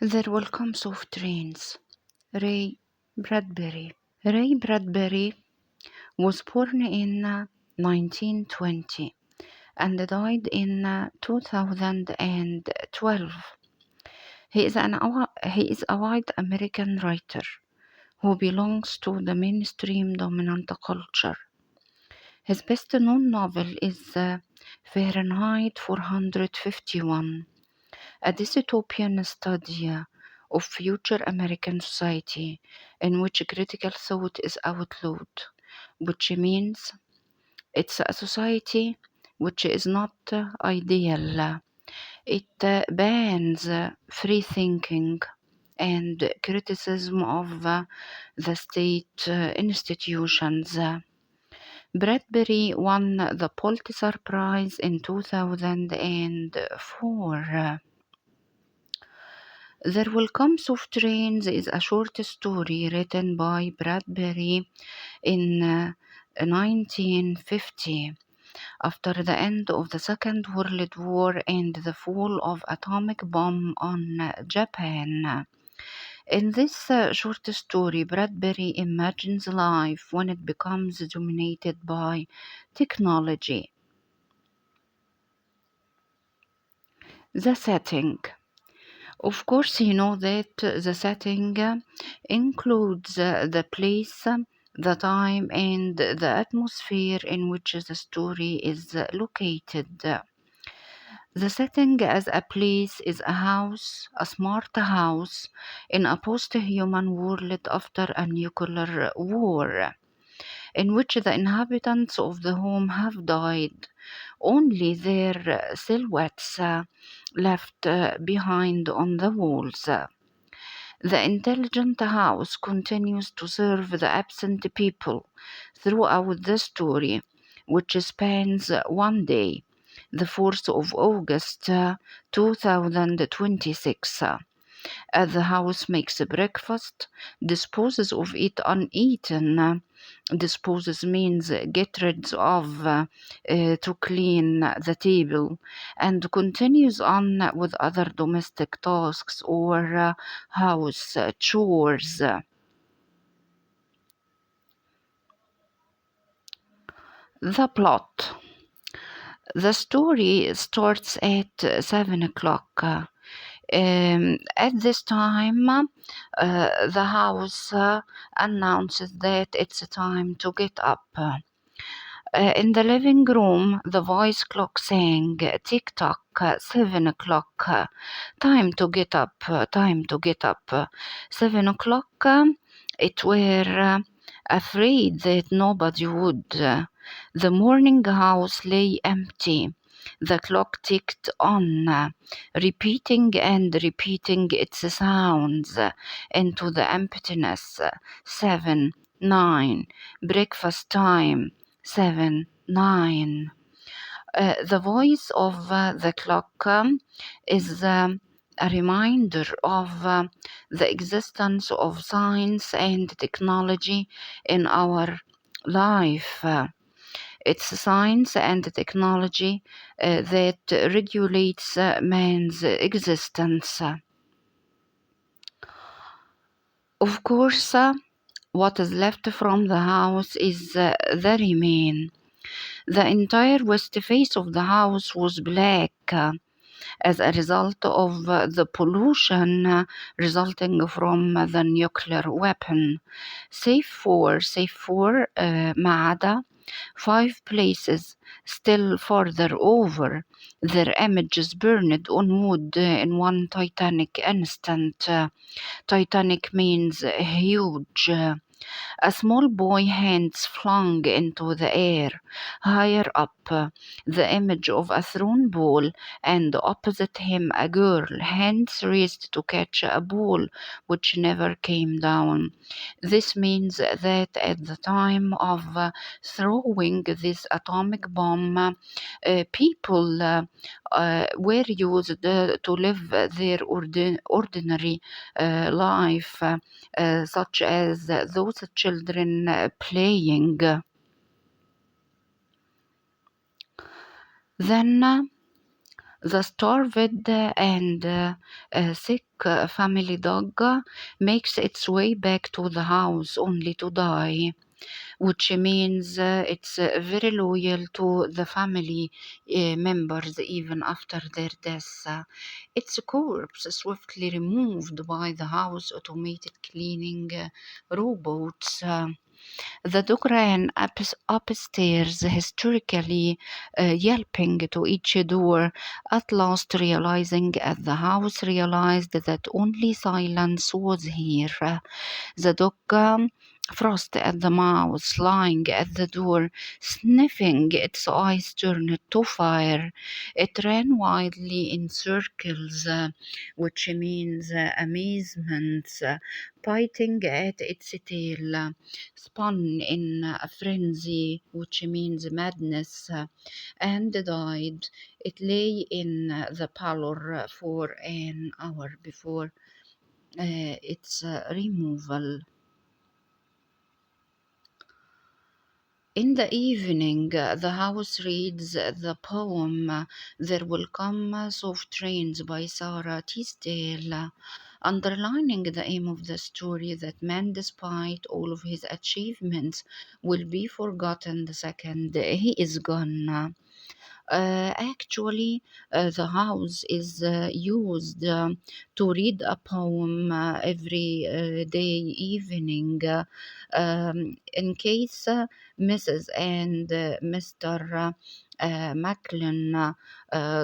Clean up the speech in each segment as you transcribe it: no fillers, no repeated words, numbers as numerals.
There will come soft rains. Ray Bradbury. Ray Bradbury was born in 1920 and died in 2012. He is a white American writer who belongs to the mainstream dominant culture. His best known novel is Fahrenheit 451, a dystopian study of future American society in which critical thought is outlawed, which means it's a society which is not ideal. It bans free thinking and criticism of the state institutions. Bradbury won the Polka Surprise in 2004. There Will Come Soft Rains is a short story written by Bradbury in 1950 after the end of the Second World War and the fall of atomic bomb on Japan. In this short story, Bradbury imagines life when it becomes dominated by technology. The setting. Of course, you know that the setting includes the place, the time, and the atmosphere in which the story is located. The setting as a place is a house, a smart house, in a post-human world after a nuclear war, in which the inhabitants of the home have died, only their silhouettes left behind on the walls. The intelligent house continues to serve the absent people throughout the story, which spans one day, the 4th of August 2026. The house makes breakfast, disposes of it uneaten. Disposes means get rid of, to clean the table, and continues on with other domestic tasks or house chores. The plot. The story starts at 7 o'clock. At this time, the house announces that it's time to get up. In the living room, the voice clock sang, tick tock, 7 o'clock, time to get up, time to get up. 7 o'clock, it were afraid that nobody would. The morning house lay empty. The clock ticked on, repeating and repeating its sounds into the emptiness. 7, 9, breakfast time. 7, 9. The voice of the clock is a reminder of the existence of science and technology in our life. It's science and technology that regulates man's existence. Of course, what is left from the house is the remain. The entire west face of the house was black as a result of the pollution resulting from the nuclear weapon. Save for ما عدا 5 places still further over, their images burned on wood in one titanic instant. Titanic means huge. A small boy, hands flung into the air. Higher up, the image of a thrown ball, and opposite him a girl, hands raised to catch a ball which never came down. This means that at the time of throwing this atomic bomb, people were used to live their ordinary life, such as those children playing. Then The starved and sick family dog makes its way back to the house only to die, which means it's very loyal to the family members even after their death. Its corpse swiftly removed by the house automated cleaning robots. The dog ran upstairs, hysterically yelping to each door, at last realizing as the house realized that only silence was here. The dog frosted at the mouse, lying at the door, sniffing, its eyes turned to fire. It ran wildly in circles, which means amazement, biting at its tail, spun in a frenzy, which means madness, and died. It lay in the parlor for an hour before its removal. In the evening, the house reads the poem There Will Come Soft Rains by Sarah Teasdale, underlining the aim of the story that man, despite all of his achievements, will be forgotten the second he is gone. Actually, the house is used to read a poem every day evening in case Mrs. and Mr. Macklin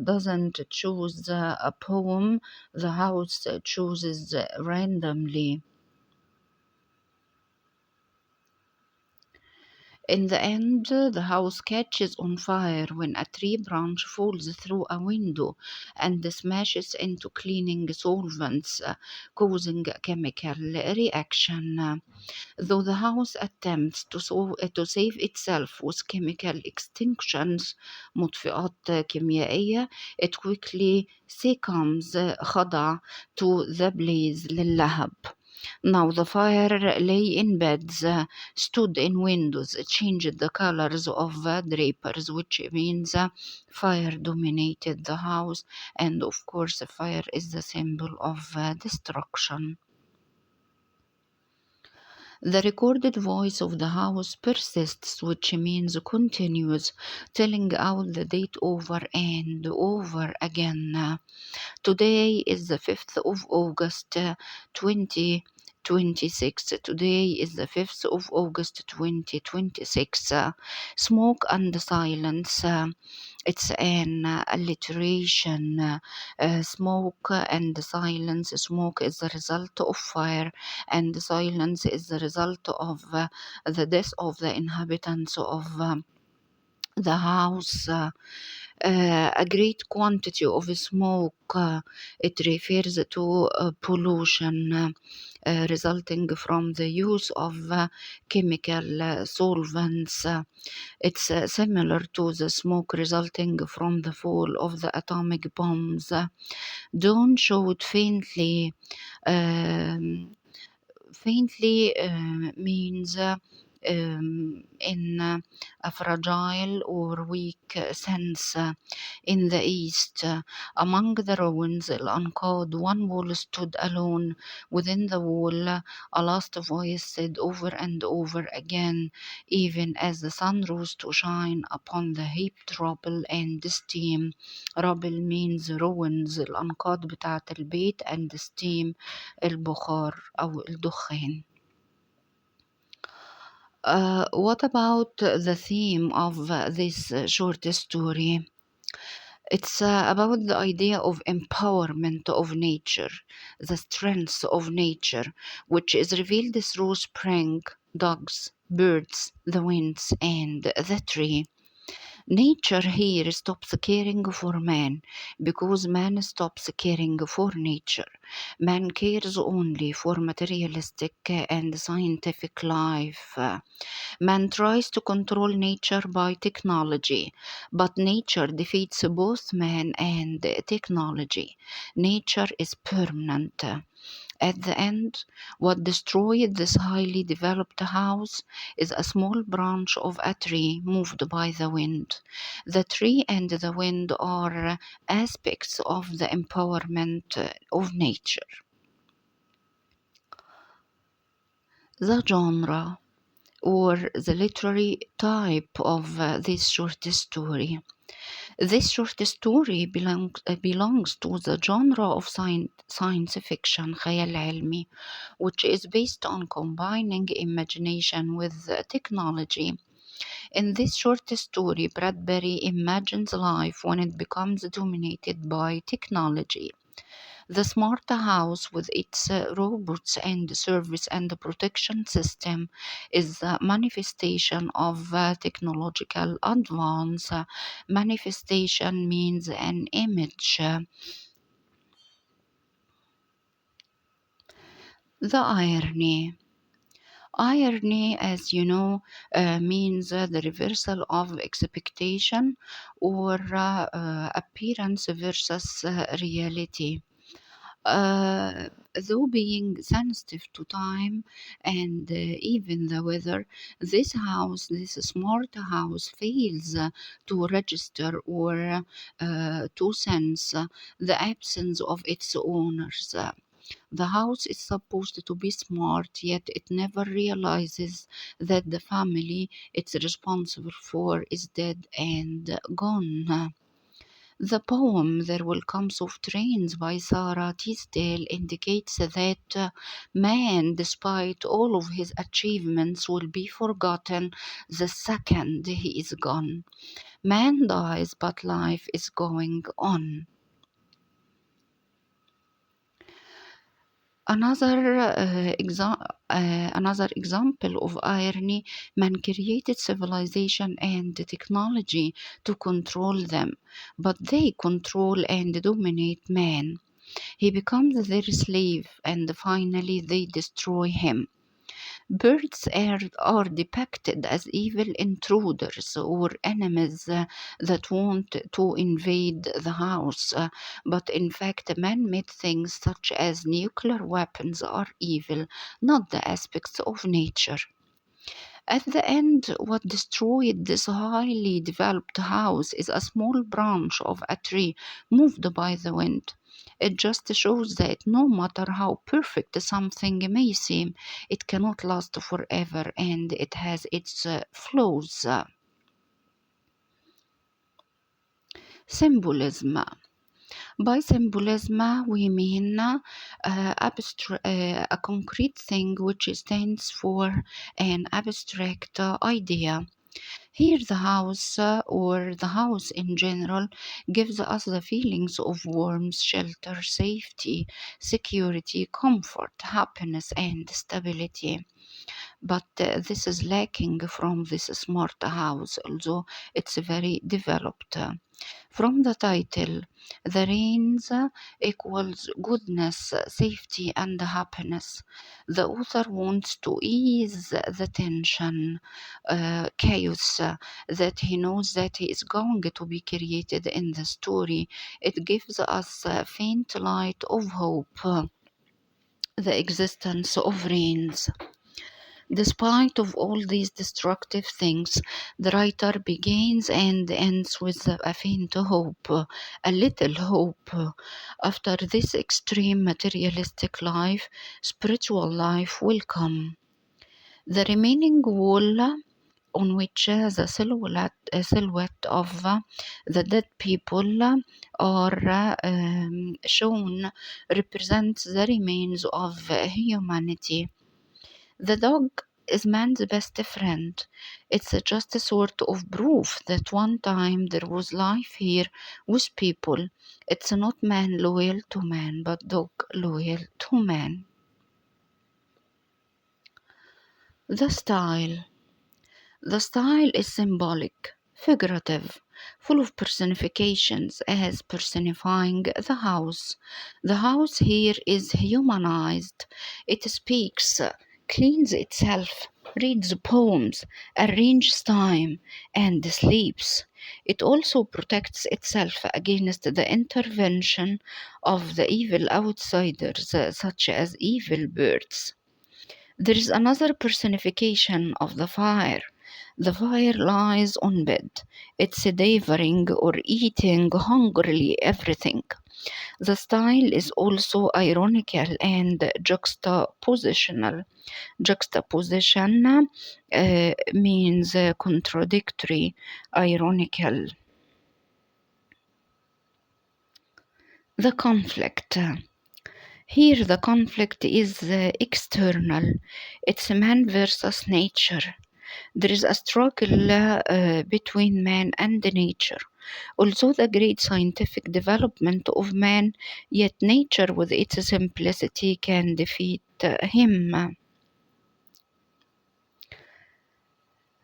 doesn't choose a poem, the house chooses randomly. In the end, the house catches on fire when a tree branch falls through a window and smashes into cleaning solvents, causing a chemical reaction. Though the house attempts to save itself with chemical extinctions مطفئات كيميائية, it quickly succumbs خضع to the blaze للهب. Now the fire lay in beds, stood in windows, changed the colors of drapers, which means fire dominated the house, and of course, fire is the symbol of destruction. The recorded voice of the house persists, which means continues, telling out the date over and over again. Today is the 5th of August 2026. Today is the 5th of August 2026. Smoke and silence. It's an alliteration. Smoke and silence. Smoke is the result of fire, and silence is the result of the death of the inhabitants of the house. A great quantity of smoke, it refers to pollution resulting from the use of chemical solvents. It's similar to the smoke resulting from the fall of the atomic bombs. Dawn showed faintly. Um, Faintly means in a fragile or weak sense. In the east, among the ruins, الأنقاض, one wall stood alone. Within the wall, a last voice said over and over again, even as the sun rose to shine upon the heaped rubble and steam. rubble means ruins. الأنقاض بتاعة البيت and steam البخار أو الدخان. What about the theme of this short story? It's about the idea of empowerment of nature, the strength of nature, which is revealed through spring, dogs, birds, the winds, and the tree. Nature here stops caring for man because man stops caring for nature. Man cares only for materialistic and scientific life. Man tries to control nature by technology, but nature defeats both man and technology. Nature is permanent. At the end, what destroyed this highly developed house is a small branch of a tree moved by the wind. The tree and the wind are aspects of the empowerment of nature. The genre or the literary type of this short story. This short story belongs to the genre of science fiction, خيال علمي, which is based on combining imagination with technology. In this short story, Bradbury imagines life when it becomes dominated by technology. The smart house with its robots and service and protection system is a manifestation of technological advance. Manifestation means an image. The irony. Irony, as you know, means the reversal of expectation or appearance versus reality. Though being sensitive to time and even the weather, this smart house fails to register or to sense the absence of its owners. The house is supposed to be smart, yet it never realizes that the family it's responsible for is dead and gone. The poem There Will Come Soft Rains by Sarah Teasdale indicates that man, despite all of his achievements, will be forgotten the second he is gone. Man dies, but life is going on. Another example of irony, man created civilization and technology to control them, but they control and dominate man. He becomes their slave and finally they destroy him. Birds are depicted as evil intruders or enemies that want to invade the house, but in fact, man made things such as nuclear weapons are evil, not the aspects of nature. At the end, what destroyed this highly developed house is a small branch of a tree moved by the wind. It just shows that no matter how perfect something may seem, it cannot last forever and it has its flaws. Symbolism. By symbolism, we mean a concrete thing which stands for an abstract idea. Here, the house or the house in general gives us the feelings of warmth, shelter, safety, security, comfort, happiness, and stability. But this is lacking from this smart house, although it's very developed. From the title, the rains equals goodness, safety, and happiness. The author wants to ease the tension, chaos that he knows that is going to be created in the story. It gives us a faint light of hope, the existence of rains. Despite of all these destructive things, the writer begins and ends with a faint hope, a little hope. After this extreme materialistic life, spiritual life will come. The remaining wall on which the silhouette of the dead people are shown represents the remains of humanity. The dog is man's best friend. It's just a sort of proof that one time there was life here with people. It's not man loyal to man, but dog loyal to man. The style. The style is symbolic. figurative, full of personifications as personifying the house. The house here is humanized. It speaks, cleans itself, reads poems, arranges time, and sleeps. It also protects itself against the intervention of the evil outsiders, such as evil birds. There is another personification of the fire. The fire lies on bed. It's devouring or eating hungrily everything. The style is also ironical and juxtapositional. Juxtaposition means contradictory, ironical. The conflict. Here, the conflict is external. It's man versus nature. There is a struggle between man and nature. Although the great scientific development of man, yet nature with its simplicity can defeat him.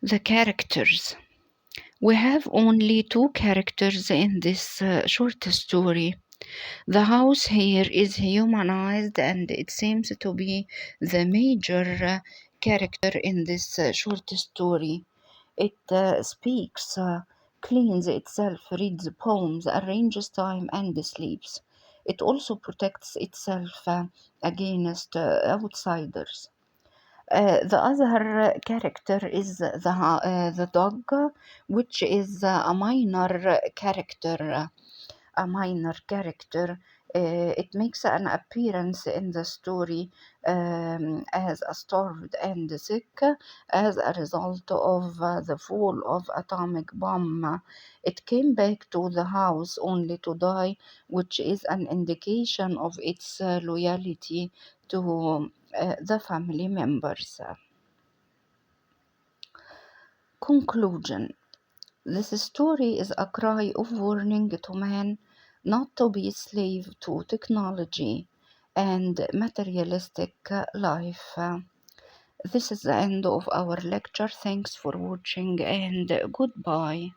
The characters. We have only two characters in this short story. The house here is humanized, and it seems to be the major character in this short story. It speaks, cleans itself, reads poems, arranges time, and sleeps. It also protects itself against outsiders. The other character is the dog, which is a minor character. It makes an appearance in the story as a starved and sick as a result of the fall of atomic bomb. It came back to the house only to die, which is an indication of its loyalty to the family members. Conclusion. This story is a cry of warning to man not to be slave to technology and materialistic life. This is the end of our lecture. Thanks for watching and goodbye.